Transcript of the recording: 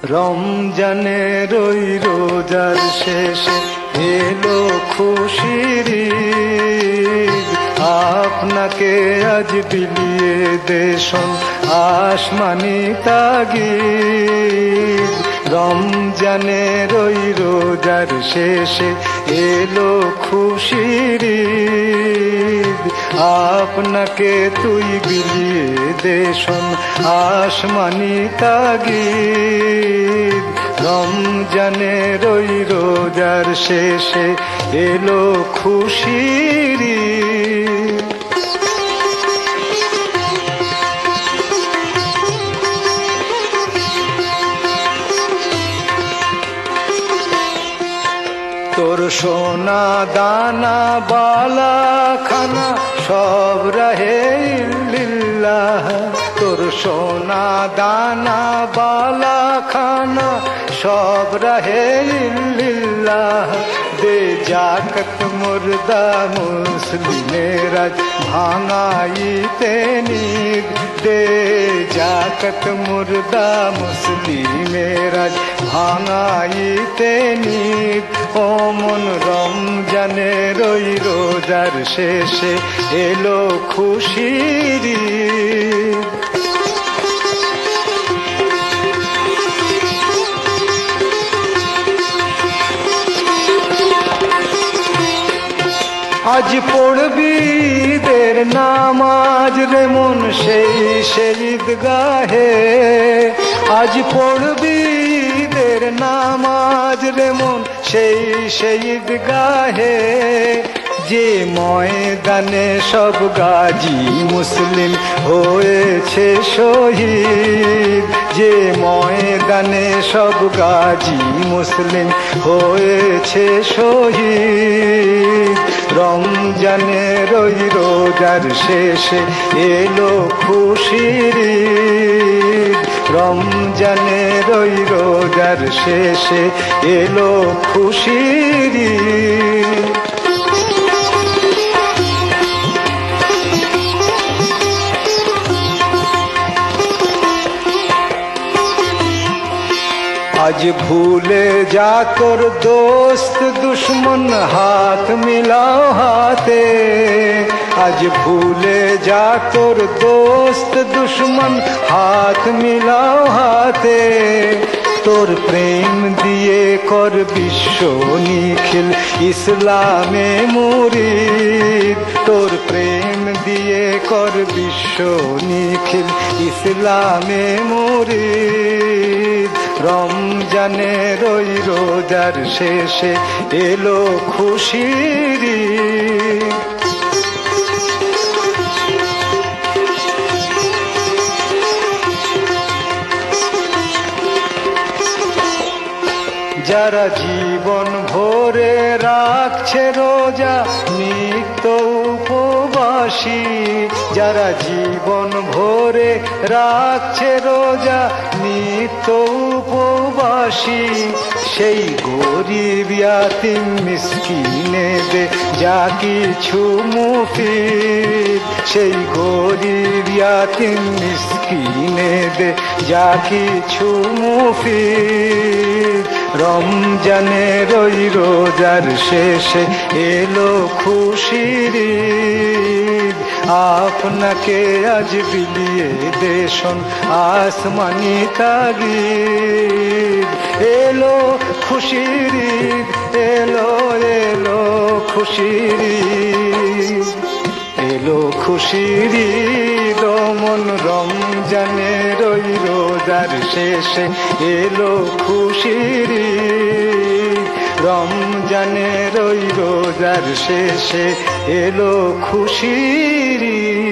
রমজানের ওই রোজার শেষে এলো খুশির ঈদ, আপনাকে আজ বিলিয়ে দেশন আসমানি তাগিদ। রমজানের ওই রোজার শেষে এলো খুশির ঈদ, আপনাকে তুই বিলিয়ে দেশন আসমানি তাগিদ। রমজানের ওই রোজার শেষে এলো খুশির ঈদ। তোর সোনা দানা বালা খানা সব রহে ইল্লাল্লাহ, তোর সোনা দানা বালা খানা সব রহে ইল্লাল্লাহ। দে জাকত মুর্দা মুসলিমের আজ ভাঙাইতে নিদ, দে জাকত মুর্দা মুসলিমের আজ ভাঙাইতে নিদ। ও মন রমজানের ওই রোজার শেষে এলো খুশির ঈদ। আজ পড়বি ঈদের নামাজ রে মন সেই ঈদগাহে, আজ পড়বি ঈদের নামাজ রে মন সেই ঈদগাহে। যে ময়দানে সব গাজী মুসলিম হয়েছে শহীদ, যে ময়দানে সব গাজী মুসলিম হয়েছে শহীদ। রমজানের ওই রোজার শেষে এলো খুশির ঈদ, রমজানের ওই রোজার শেষে এলো খুশির ঈদ। আজ ভুলে যা তোর দোস্ত দুশ্মন হাত মিলাও হাতে, আজ ভুলে যা তোর দোস্ত দুশ্মন হাত মিলাও হাতে। তোর প্রেম দিয়ে কর বিশ্ব নিখিল ইসলামে মুরিদ, তোর প্রেম দিয়ে কর বিশ্ব নিখিল ইসলামে মুরিদ। রমজানের ওই রোজার শেষে এলো খুশির ঈদ। যারা জীবন ভরে রাখছে রোজা নিত্য উপবাসী, যারা জীবন ভরে রাখছে রোজা নিত্য উপবাসী। সেই গরিব ইয়াতিম মিসকিনেদের যা কিছু মুফিদ, সেই গরিব ইয়াতিম মিসকিনেদের যা কিছু মুফিদ। রমজানের ওই রোজার শেষে এলো খুশির ঈদ, আপনাকে আজ বিলিয়ে দেশন আসমানি তাগিদ। এলো খুশির ঈদ, এলো এলো খুশির ঈদ, এলো খুশির ঈদ। ও মন রমজানের ওই রোজার শেষে এলো খুশির ঈদ, রমজানের ওই রোজার শেষে এলো খুশির ঈদ।